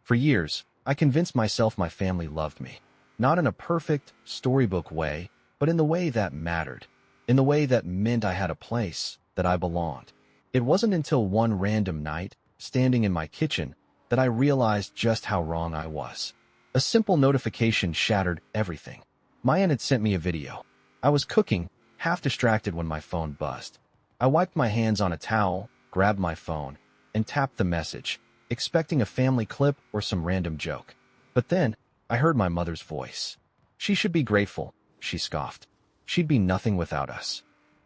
For years, I convinced myself my family loved me. Not in a perfect, storybook way, but in the way that mattered. In the way that meant I had a place, that I belonged. It wasn't until one random night, standing in my kitchen, that I realized just how wrong I was. A simple notification shattered everything. My aunt had sent me a video. I was cooking, half distracted when my phone buzzed. I wiped my hands on a towel, grabbed my phone, and tapped the message, expecting a family clip or some random joke. But then, I heard my mother's voice. "She should be grateful," she scoffed. "She'd be nothing without us."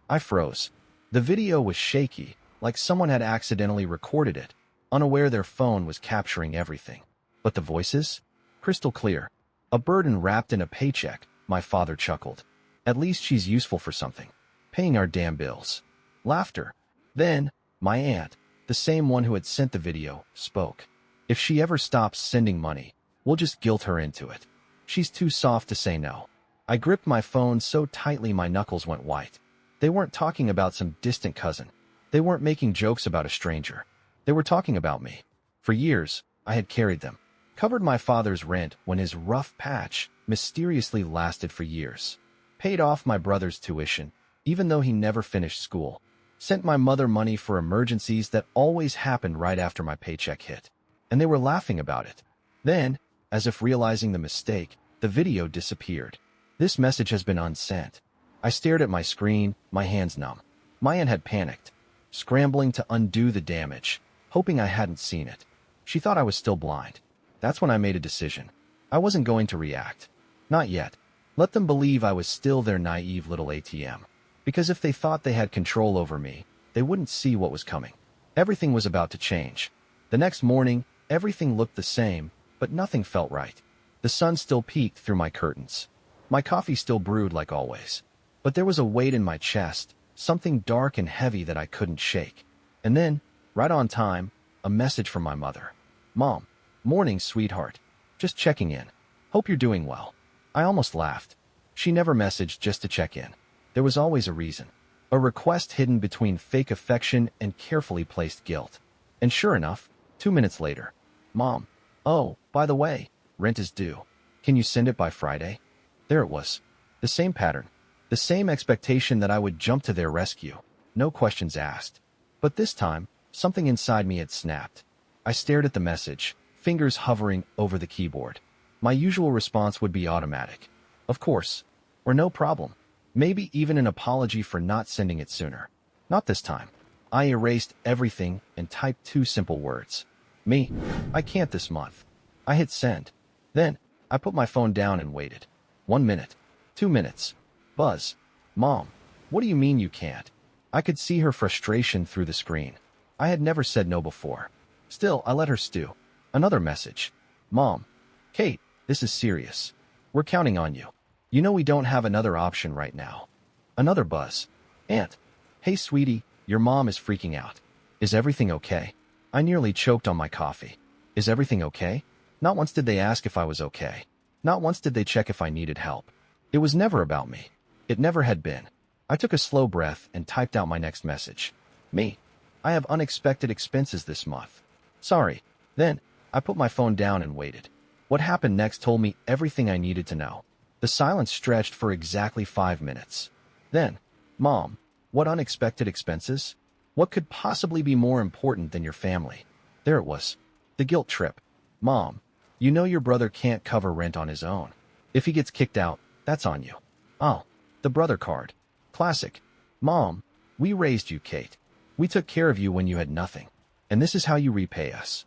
I froze. The video was shaky, like someone had accidentally recorded it, unaware their phone was capturing everything. But the voices? Crystal clear. "A burden wrapped in a paycheck," my father chuckled. "At least she's useful for something. Paying our damn bills." Laughter. Then, my aunt, the same one who had sent the video, spoke. "If she ever stops sending money, we'll just guilt her into it. She's too soft to say no." I gripped my phone so tightly my knuckles went white. They weren't talking about some distant cousin. They weren't making jokes about a stranger. They were talking about me. For years, I had carried them. Covered my father's rent when his rough patch mysteriously lasted for years. Paid off my brother's tuition, even though he never finished school. Sent my mother money for emergencies that always happened right after my paycheck hit. And they were laughing about it. Then, as if realizing the mistake, the video disappeared. "This message has been unsent." I stared at my screen, my hands numb. My aunt had panicked, scrambling to undo the damage, hoping I hadn't seen it. She thought I was still blind. That's when I made a decision. I wasn't going to react. Not yet. Let them believe I was still their naive little ATM. Because if they thought they had control over me, they wouldn't see what was coming. Everything was about to change. The next morning, everything looked the same, but nothing felt right. The sun still peeked through my curtains. My coffee still brewed like always. But there was a weight in my chest, something dark and heavy that I couldn't shake. And then, right on time, a message from my mother. "Mom, morning, sweetheart. Just checking in. Hope you're doing well." I almost laughed. She never messaged just to check in. There was always a reason. A request hidden between fake affection and carefully placed guilt. And sure enough, 2 minutes later. "Mom, oh, by the way, rent is due. Can you send it by Friday?" There it was. The same pattern. The same expectation that I would jump to their rescue. No questions asked. But this time, something inside me had snapped. I stared at the message, fingers hovering over the keyboard. My usual response would be automatic. Of course. Or no problem. Maybe even an apology for not sending it sooner. Not this time. I erased everything and typed 2 simple words. "Me. I can't this month." I hit send. Then, I put my phone down and waited. 1 minute. 2 minutes. Buzz. "Mom, what do you mean you can't?" I could see her frustration through the screen. I had never said no before. Still, I let her stew. Another message. "Mom. Kate, this is serious. We're counting on you. You know we don't have another option right now." Another buzz. "Aunt. Hey sweetie, your mom is freaking out. Is everything okay?" I nearly choked on my coffee. Is everything okay? Not once did they ask if I was okay. Not once did they check if I needed help. It was never about me. It never had been. I took a slow breath and typed out my next message. "Me. I have unexpected expenses this month. Sorry." Then, I put my phone down and waited. What happened next told me everything I needed to know. The silence stretched for exactly 5 minutes. Then, "Mom, what unexpected expenses? What could possibly be more important than your family?" There it was. The guilt trip. "Mom, you know your brother can't cover rent on his own. If he gets kicked out, that's on you." Oh, the brother card. Classic. "Mom, we raised you, Kate. We took care of you when you had nothing. And this is how you repay us."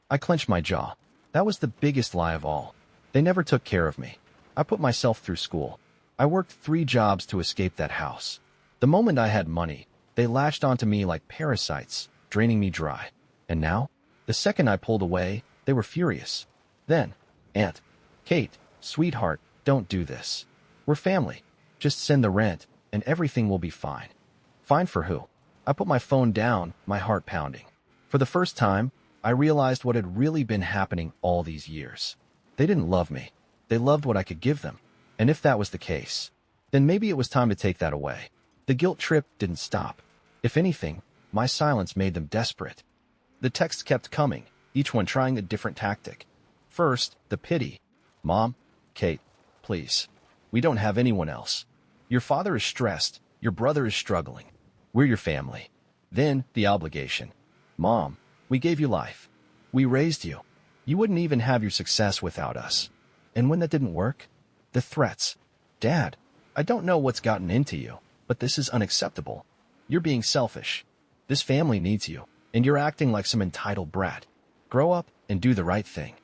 I clenched my jaw. That was the biggest lie of all. They never took care of me. I put myself through school. I worked 3 jobs to escape that house. The moment I had money, they latched onto me like parasites, draining me dry. And now, the second I pulled away, they were furious. Then, "Aunt, Kate, sweetheart, don't do this. We're family. Just send the rent, and everything will be fine." Fine for who? I put my phone down, my heart pounding. For the first time, I realized what had really been happening all these years. They didn't love me. They loved what I could give them. And if that was the case, then maybe it was time to take that away. The guilt trip didn't stop. If anything, my silence made them desperate. The texts kept coming, each one trying a different tactic. First, the pity. Mom, Kate, please. We don't have anyone else. Your father is stressed. Your brother is struggling. We're your family. Then, the obligation. Mom, we gave you life. We raised you. You wouldn't even have your success without us. And when that didn't work, the threats. Dad, I don't know what's gotten into you, but this is unacceptable. You're being selfish. This family needs you, and you're acting like some entitled brat. Grow up and do the right thing.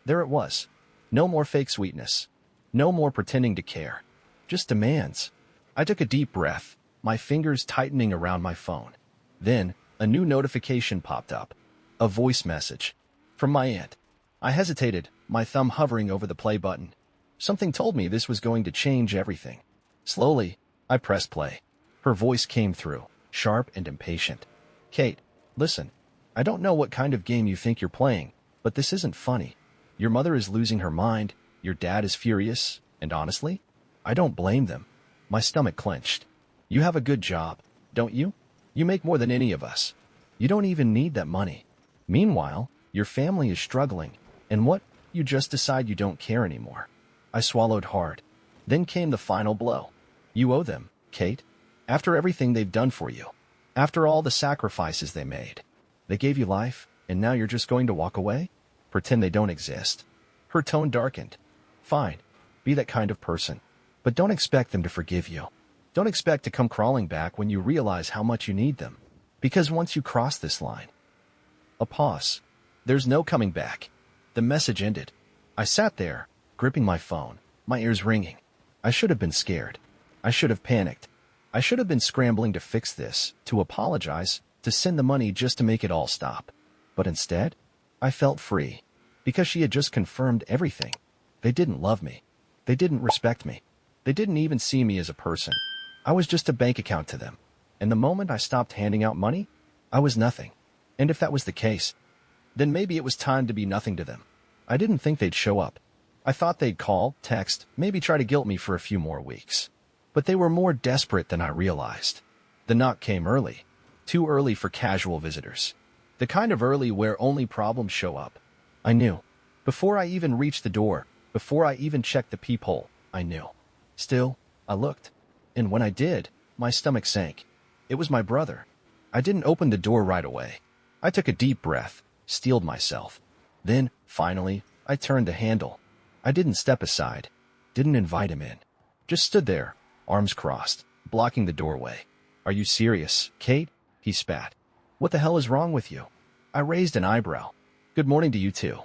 There it was. No more fake sweetness. No more pretending to care. Just demands. I took a deep breath, my fingers tightening around my phone. Then, a new notification popped up. A voice message. From my aunt. I hesitated, my thumb hovering over the play button. Something told me this was going to change everything. Slowly, I pressed play. Her voice came through, sharp and impatient. Kate, listen. I don't know what kind of game you think you're playing, but this isn't funny. Your mother is losing her mind, your dad is furious, and honestly, I don't blame them. My stomach clenched. You have a good job, don't you? You make more than any of us. You don't even need that money. Meanwhile, your family is struggling, and what? You just decide you don't care anymore. I swallowed hard. Then came the final blow. You owe them, Kate. After everything they've done for you. After all the sacrifices they made. They gave you life, and now you're just going to walk away? Pretend they don't exist. Her tone darkened. Fine, be that kind of person. But don't expect them to forgive you. Don't expect to come crawling back when you realize how much you need them. Because once you cross this line... A pause. There's no coming back. The message ended. I sat there, gripping my phone, my ears ringing. I should have been scared. I should have panicked. I should have been scrambling to fix this, to apologize, to send the money just to make it all stop. But instead, I felt free. Because she had just confirmed everything. They didn't love me. They didn't respect me. They didn't even see me as a person. I was just a bank account to them. And the moment I stopped handing out money, I was nothing. And if that was the case, then maybe it was time to be nothing to them. I didn't think they'd show up. I thought they'd call, text, maybe try to guilt me for a few more weeks. But they were more desperate than I realized. The knock came early. Too early for casual visitors. The kind of early where only problems show up. I knew. Before I even reached the door, before I even checked the peephole, I knew. Still, I looked. And when I did, my stomach sank. It was my brother. I didn't open the door right away. I took a deep breath, steeled myself. Then, finally, I turned the handle. I didn't step aside, didn't invite him in. Just stood there, arms crossed, blocking the doorway. Are you serious, Kate? He spat. What the hell is wrong with you? I raised an eyebrow. Good morning to you too.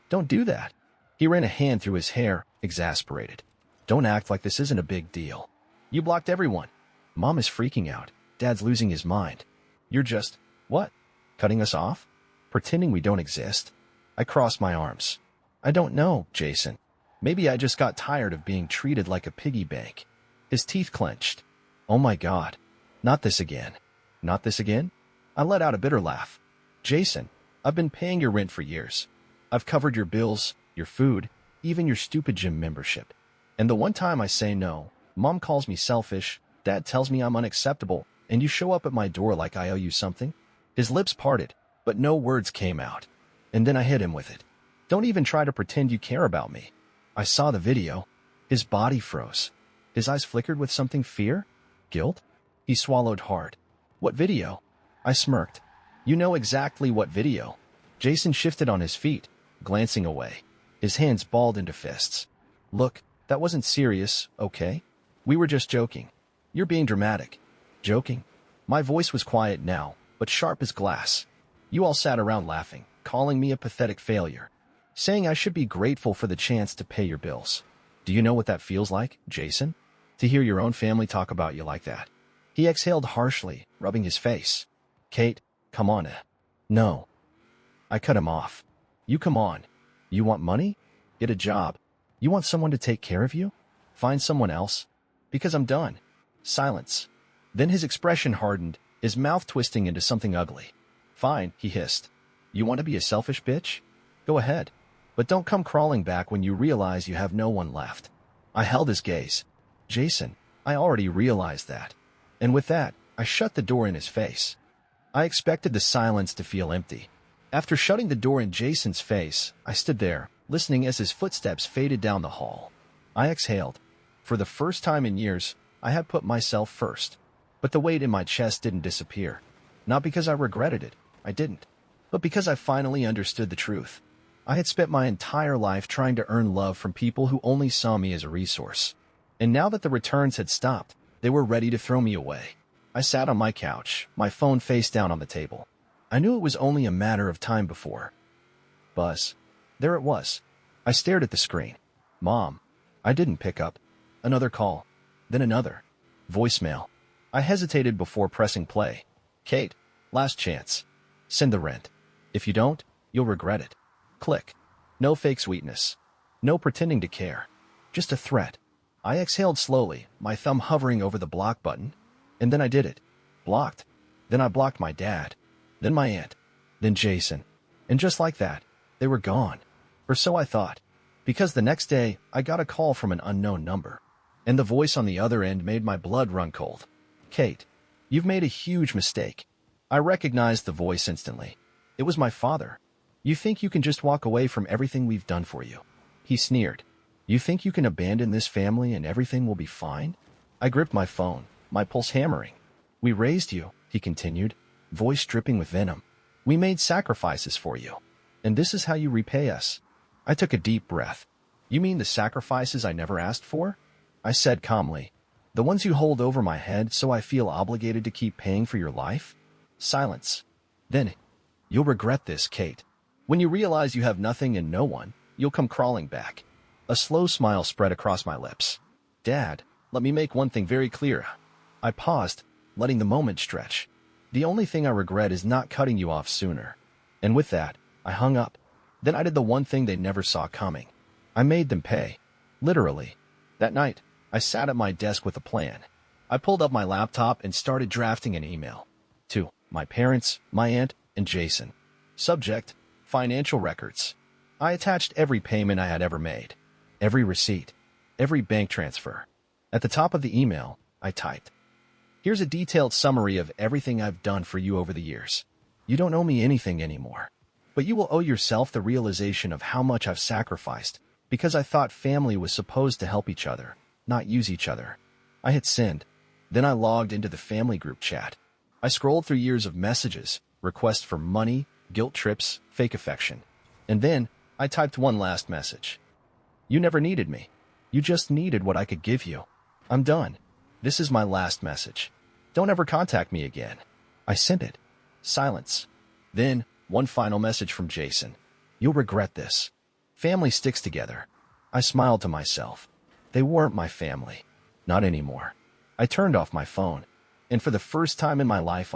Don't do that. He ran a hand through his hair, exasperated. Don't act like this isn't a big deal. You blocked everyone. Mom is freaking out. Dad's losing his mind. You're just, what? Cutting us off? Pretending we don't exist? I crossed my arms. I don't know, Jason. Maybe I just got tired of being treated like a piggy bank. His teeth clenched. Oh my God. Not this again. Not this again? I let out a bitter laugh. Jason, I've been paying your rent for years. I've covered your bills, your food, even your stupid gym membership. And the one time I say no, Mom calls me selfish, Dad tells me I'm unacceptable, and you show up at my door like I owe you something? His lips parted, but no words came out. And then I hit him with it. Don't even try to pretend you care about me. I saw the video. His body froze. His eyes flickered with something fear? Guilt? He swallowed hard. What video? I smirked. You know exactly what video. Jason shifted on his feet, glancing away. His hands balled into fists. Look, that wasn't serious, okay? We were just joking. You're being dramatic. Joking? My voice was quiet now, but sharp as glass. You all sat around laughing, calling me a pathetic failure, saying I should be grateful for the chance to pay your bills. Do you know what that feels like, Jason? To hear your own family talk about you like that. He exhaled harshly, rubbing his face. Kate, come on. No. I cut him off. You come on. You want money? Get a job. You want someone to take care of you? Find someone else. Because I'm done. Silence. Then his expression hardened, his mouth twisting into something ugly. Fine, he hissed. You want to be a selfish bitch? Go ahead. But don't come crawling back when you realize you have no one left. I held his gaze. Jason, I already realized that. And with that, I shut the door in his face. I expected the silence to feel empty. After shutting the door in Jason's face, I stood there, listening as his footsteps faded down the hall. I exhaled. For the first time in years, I had put myself first. But the weight in my chest didn't disappear. Not because I regretted it, I didn't. But because I finally understood the truth. I had spent my entire life trying to earn love from people who only saw me as a resource. And now that the returns had stopped, they were ready to throw me away. I sat on my couch, my phone face down on the table. I knew it was only a matter of time before. Buzz. There it was. I stared at the screen. Mom. I didn't pick up. Another call. Then another. Voicemail. I hesitated before pressing play. Kate. Last chance. Send the rent. If you don't, you'll regret it. Click. No fake sweetness. No pretending to care. Just a threat. I exhaled slowly, my thumb hovering over the block button. And then I did it. Blocked. Then I blocked my dad. Then my aunt. Then Jason. And just like that, they were gone. Or so I thought. Because the next day, I got a call from an unknown number. And the voice on the other end made my blood run cold. Kate, you've made a huge mistake. I recognized the voice instantly. It was my father. You think you can just walk away from everything we've done for you? He sneered. You think you can abandon this family and everything will be fine? I gripped my phone, my pulse hammering. We raised you, he continued, voice dripping with venom. We made sacrifices for you. And this is how you repay us. I took a deep breath. You mean the sacrifices I never asked for? I said calmly. The ones you hold over my head so I feel obligated to keep paying for your life? Silence. Then, you'll regret this, Kate. When you realize you have nothing and no one, you'll come crawling back. A slow smile spread across my lips. Dad, let me make one thing very clear. I paused, letting the moment stretch. The only thing I regret is not cutting you off sooner. And with that, I hung up. Then I did the one thing they never saw coming. I made them pay. Literally. That night, I sat at my desk with a plan. I pulled up my laptop and started drafting an email. To my parents, my aunt, and Jason. Subject, financial records. I attached every payment I had ever made. Every receipt. Every bank transfer. At the top of the email, I typed. Here's a detailed summary of everything I've done for you over the years. You don't owe me anything anymore. But you will owe yourself the realization of how much I've sacrificed, because I thought family was supposed to help each other, not use each other. I hit send. Then I logged into the family group chat. I scrolled through years of messages, requests for money, guilt trips, fake affection. And then I typed one last message. You never needed me. You just needed what I could give you. I'm done. This is my last message. Don't ever contact me again. I sent it. Silence. Then, one final message from Jason. You'll regret this. Family sticks together. I smiled to myself. They weren't my family. Not anymore. I turned off my phone. And for the first time in my life,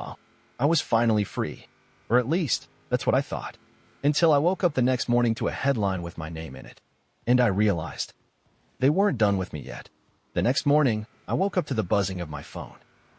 I was finally free. Or at least, that's what I thought. Until I woke up the next morning to a headline with my name in it. And I realized. They weren't done with me yet. The next morning, I woke up to the buzzing of my phone.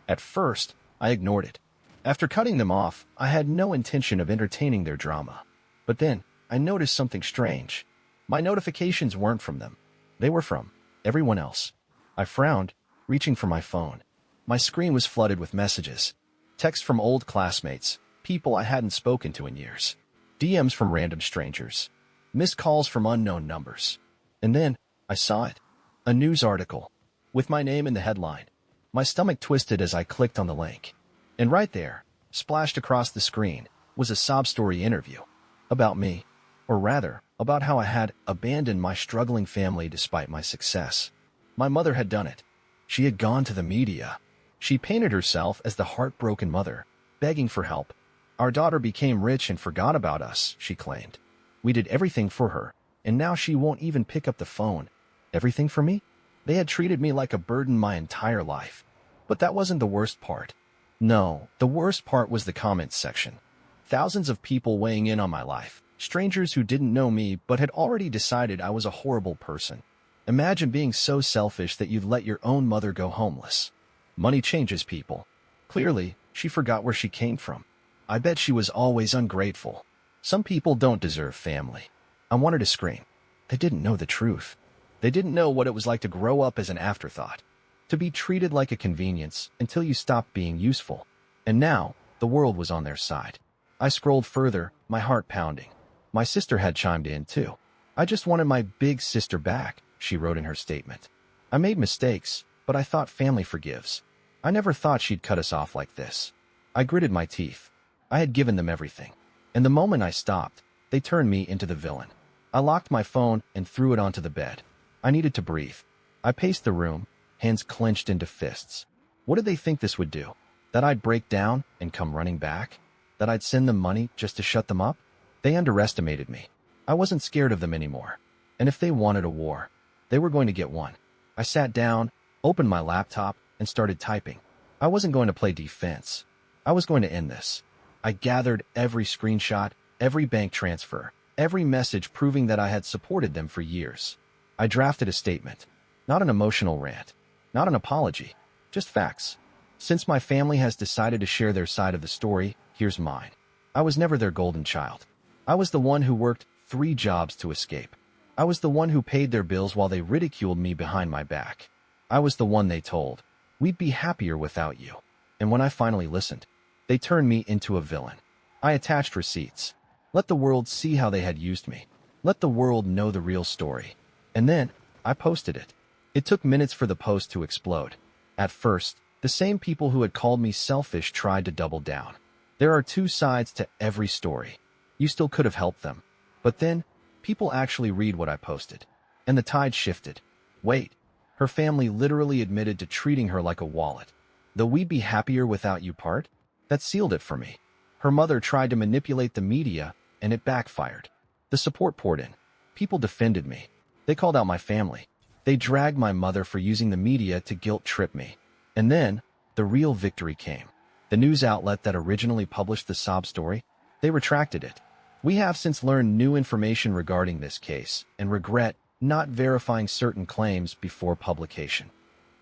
At first, I ignored it. After cutting them off, I had no intention of entertaining their drama. But then, I noticed something strange. My notifications weren't from them. They were from everyone else. I frowned, reaching for my phone. My screen was flooded with messages. Texts from old classmates, people I hadn't spoken to in years. DMs from random strangers. Missed calls from unknown numbers. And then, I saw it. A news article. With my name in the headline. My stomach twisted as I clicked on the link. And right there, splashed across the screen, was a sob story interview. About me. Or rather, about how I had abandoned my struggling family despite my success. My mother had done it. She had gone to the media. She painted herself as the heartbroken mother, begging for help. Our daughter became rich and forgot about us, she claimed. We did everything for her, and now she won't even pick up the phone. Everything for me? They had treated me like a burden my entire life. But that wasn't the worst part. No, the worst part was the comments section. Thousands of people weighing in on my life, strangers who didn't know me but had already decided I was a horrible person. Imagine being so selfish that you'd let your own mother go homeless. Money changes people. Clearly, she forgot where she came from. I bet she was always ungrateful. Some people don't deserve family. I wanted to scream. They didn't know the truth. They didn't know what it was like to grow up as an afterthought. To be treated like a convenience until you stopped being useful. And now, the world was on their side. I scrolled further, my heart pounding. My sister had chimed in too. I just wanted my big sister back, she wrote in her statement. I made mistakes, but I thought family forgives. I never thought she'd cut us off like this. I gritted my teeth. I had given them everything. And the moment I stopped, they turned me into the villain. I locked my phone and threw it onto the bed. I needed to breathe. I paced the room, hands clenched into fists. What did they think this would do? That I'd break down and come running back? That I'd send them money just to shut them up? They underestimated me. I wasn't scared of them anymore. And if they wanted a war, they were going to get one. I sat down, opened my laptop, and started typing. I wasn't going to play defense. I was going to end this. I gathered every screenshot, every bank transfer, every message proving that I had supported them for years. I drafted a statement. Not an emotional rant. Not an apology. Just facts. Since my family has decided to share their side of the story, here's mine. I was never their golden child. I was the one who worked 3 jobs to escape. I was the one who paid their bills while they ridiculed me behind my back. I was the one they told, "We'd be happier without you." And when I finally listened, they turned me into a villain. I attached receipts. Let the world see how they had used me. Let the world know the real story. And then, I posted it. It took minutes for the post to explode. At first, the same people who had called me selfish tried to double down. There are 2 sides to every story. You still could have helped them. But then, people actually read what I posted. And the tide shifted. Wait, her family literally admitted to treating her like a wallet. The "we'd be happier without you" part? That sealed it for me. Her mother tried to manipulate the media, and it backfired. The support poured in. People defended me. They called out my family. They dragged my mother for using the media to guilt-trip me. And then, the real victory came. The news outlet that originally published the sob story, they retracted it. We have since learned new information regarding this case and regret not verifying certain claims before publication.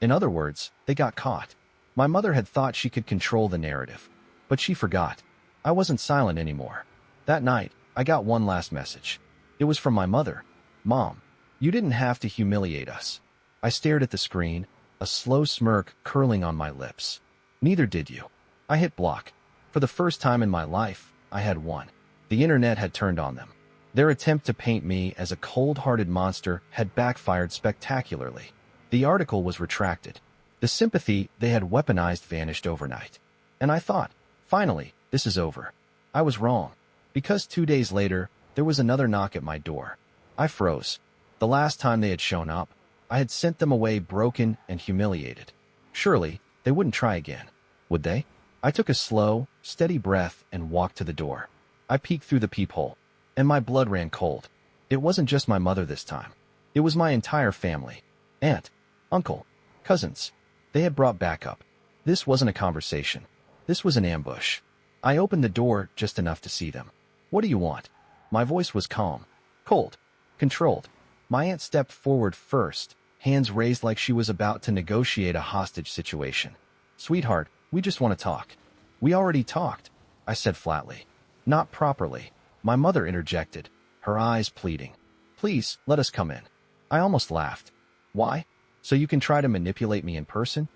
In other words, they got caught. My mother had thought she could control the narrative, but she forgot. I wasn't silent anymore. That night, I got one last message. It was from my mother. "Mom, you didn't have to humiliate us." I stared at the screen, a slow smirk curling on my lips. "Neither did you." I hit block. For the first time in my life, I had won. The internet had turned on them. Their attempt to paint me as a cold-hearted monster had backfired spectacularly. The article was retracted. The sympathy they had weaponized vanished overnight. And I thought, finally, this is over. I was wrong. Because 2 days later, there was another knock at my door. I froze. The last time they had shown up, I had sent them away broken and humiliated. Surely, they wouldn't try again. Would they? I took a slow, steady breath and walked to the door. I peeked through the peephole, and my blood ran cold. It wasn't just my mother this time. It was my entire family. Aunt, uncle, cousins. They had brought backup. This wasn't a conversation. This was an ambush. I opened the door just enough to see them. "What do you want?" My voice was calm, cold, controlled. My aunt stepped forward first, hands raised like she was about to negotiate a hostage situation. "Sweetheart, we just want to talk." "We already talked," I said flatly. "Not properly." My mother interjected, her eyes pleading. "Please, let us come in." I almost laughed. "Why? So you can try to manipulate me in person?"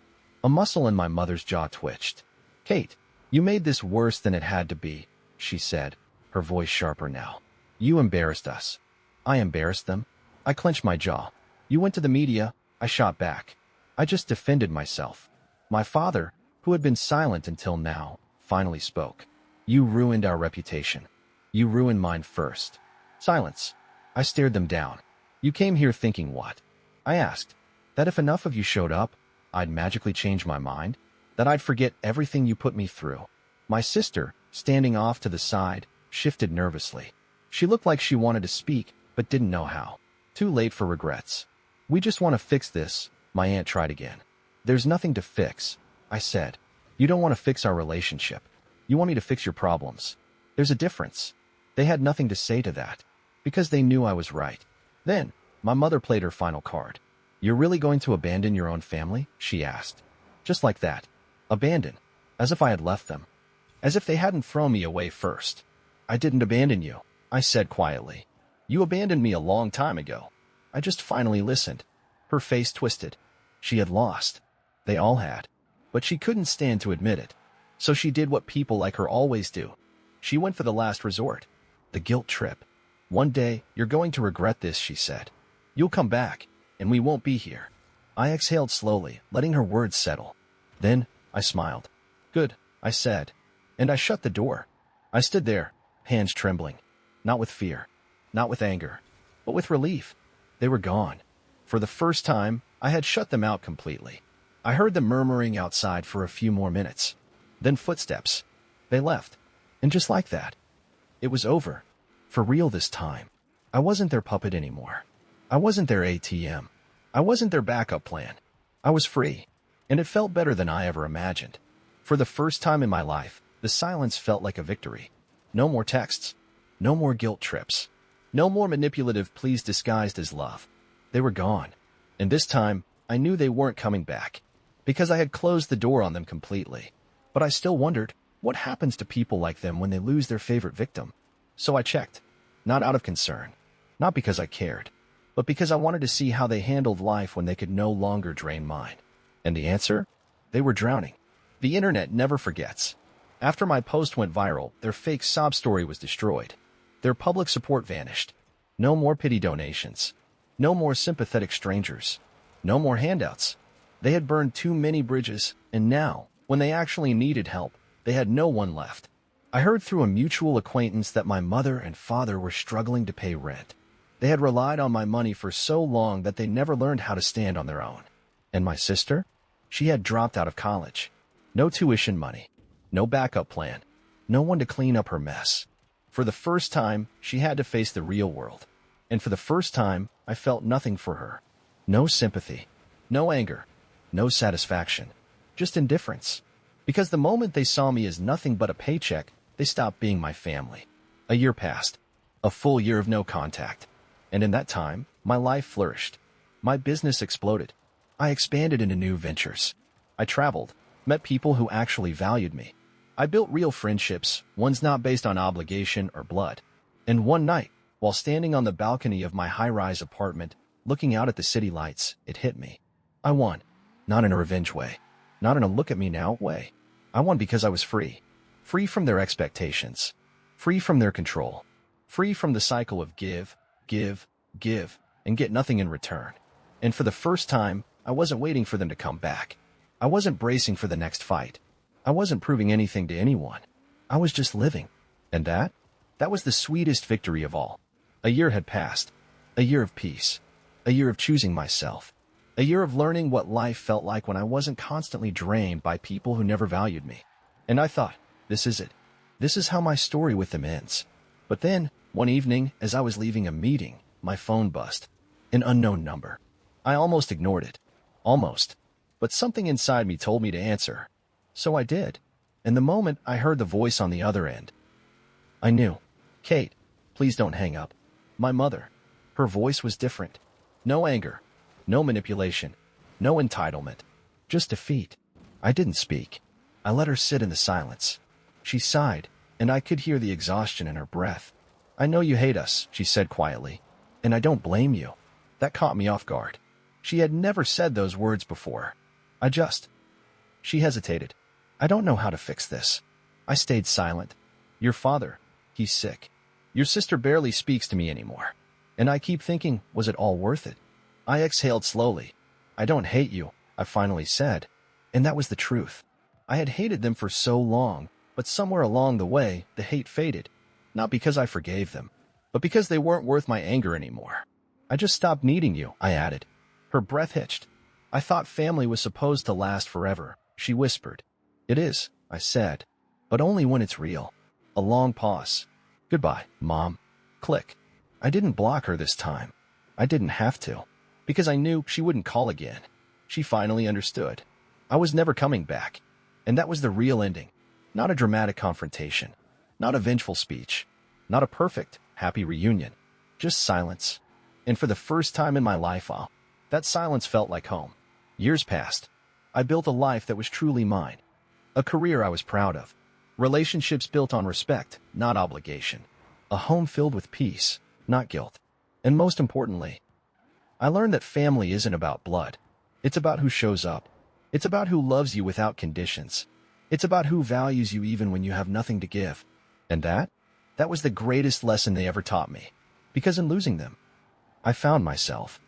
A muscle in my mother's jaw twitched. "Kate, you made this worse than it had to be," she said, her voice sharper now. "You embarrassed us." I embarrassed them? I clenched my jaw. "You went to the media," I shot back. "I just defended myself." My father, who had been silent until now, finally spoke. "You ruined our reputation. You ruined mine first." Silence. I stared them down. "You came here thinking what?" I asked. "That if enough of you showed up, I'd magically change my mind? That I'd forget everything you put me through?" My sister, standing off to the side, shifted nervously. She looked like she wanted to speak, but didn't know how. Too late for regrets. "We just want to fix this," my aunt tried again. "There's nothing to fix," I said. "You don't want to fix our relationship. You want me to fix your problems. There's a difference." They had nothing to say to that, because they knew I was right. Then, my mother played her final card. "You're really going to abandon your own family?" she asked. Just like that. Abandon. As if I had left them. As if they hadn't thrown me away first. "I didn't abandon you," I said quietly. "You abandoned me a long time ago." I just finally listened. Her face twisted. She had lost. They all had. But she couldn't stand to admit it. So she did what people like her always do. She went for the last resort. The guilt trip. One day, you're going to regret this, she said. You'll come back, and we won't be here. I exhaled slowly, letting her words settle. Then, I smiled. Good, I said, and I shut the door. I stood there, hands trembling, not with fear, not with anger, but with relief. They were gone. For the first time, I had shut them out completely. I heard them murmuring outside for a few more minutes. Then footsteps. They left. And just like that, it was over. For real this time. I wasn't their puppet anymore. I wasn't their ATM. I wasn't their backup plan. I was free. And it felt better than I ever imagined. For the first time in my life, the silence felt like a victory. No more texts. No more guilt trips. No more manipulative pleas disguised as love. They were gone. And this time, I knew they weren't coming back. Because I had closed the door on them completely. But I still wondered, what happens to people like them when they lose their favorite victim? So I checked. Not out of concern. Not because I cared. But because I wanted to see how they handled life when they could no longer drain mine. And the answer? They were drowning. The internet never forgets. After my post went viral, their fake sob story was destroyed. Their public support vanished. No more pity donations. No more sympathetic strangers. No more handouts. They had burned too many bridges, and now, when they actually needed help, they had no one left. I heard through a mutual acquaintance that my mother and father were struggling to pay rent. They had relied on my money for so long that they never learned how to stand on their own. And my sister? She had dropped out of college. No tuition money. No backup plan. No one to clean up her mess. For the first time, she had to face the real world. And for the first time, I felt nothing for her. No sympathy. No anger. No satisfaction. Just indifference. Because the moment they saw me as nothing but a paycheck, they stopped being my family. A year passed. A full year of no contact. And in that time, my life flourished. My business exploded. I expanded into new ventures. I traveled, met people who actually valued me. I built real friendships, ones not based on obligation or blood. And one night, while standing on the balcony of my high-rise apartment, looking out at the city lights, it hit me. I won. Not in a revenge way. Not in a look-at-me-now way. I won because I was free. Free from their expectations. Free from their control. Free from the cycle of give, give, give, and get nothing in return. And for the first time, I wasn't waiting for them to come back. I wasn't bracing for the next fight. I wasn't proving anything to anyone. I was just living. And that was the sweetest victory of all. A year had passed. A year of peace. A year of choosing myself. A year of learning what life felt like when I wasn't constantly drained by people who never valued me. And I thought, this is it. This is how my story with them ends. But then, one evening, as I was leaving a meeting, my phone buzzed. An unknown number. I almost ignored it. Almost. But something inside me told me to answer. So I did. And the moment I heard the voice on the other end, I knew. Kate, please don't hang up. My mother. Her voice was different. No anger. No manipulation. No entitlement. Just defeat. I didn't speak. I let her sit in the silence. She sighed, and I could hear the exhaustion in her breath. I know you hate us, she said quietly. And I don't blame you. That caught me off guard. She had never said those words before. She hesitated. I don't know how to fix this. I stayed silent. Your father, he's sick. Your sister barely speaks to me anymore. And I keep thinking, was it all worth it? I exhaled slowly. I don't hate you, I finally said. And that was the truth. I had hated them for so long, but somewhere along the way, the hate faded. Not because I forgave them, but because they weren't worth my anger anymore. I just stopped needing you, I added. Her breath hitched. I thought family was supposed to last forever, she whispered. It is, I said, but only when it's real. A long pause. Goodbye, Mom. Click. I didn't block her this time. I didn't have to, because I knew she wouldn't call again. She finally understood. I was never coming back. And that was the real ending. Not a dramatic confrontation. Not a vengeful speech. Not a perfect, happy reunion. Just silence. And for the first time in my life, that silence felt like home. Years passed. I built a life that was truly mine. A career I was proud of. Relationships built on respect, not obligation. A home filled with peace, not guilt. And most importantly, I learned that family isn't about blood. It's about who shows up. It's about who loves you without conditions. It's about who values you even when you have nothing to give. And that was the greatest lesson they ever taught me. Because in losing them, I found myself.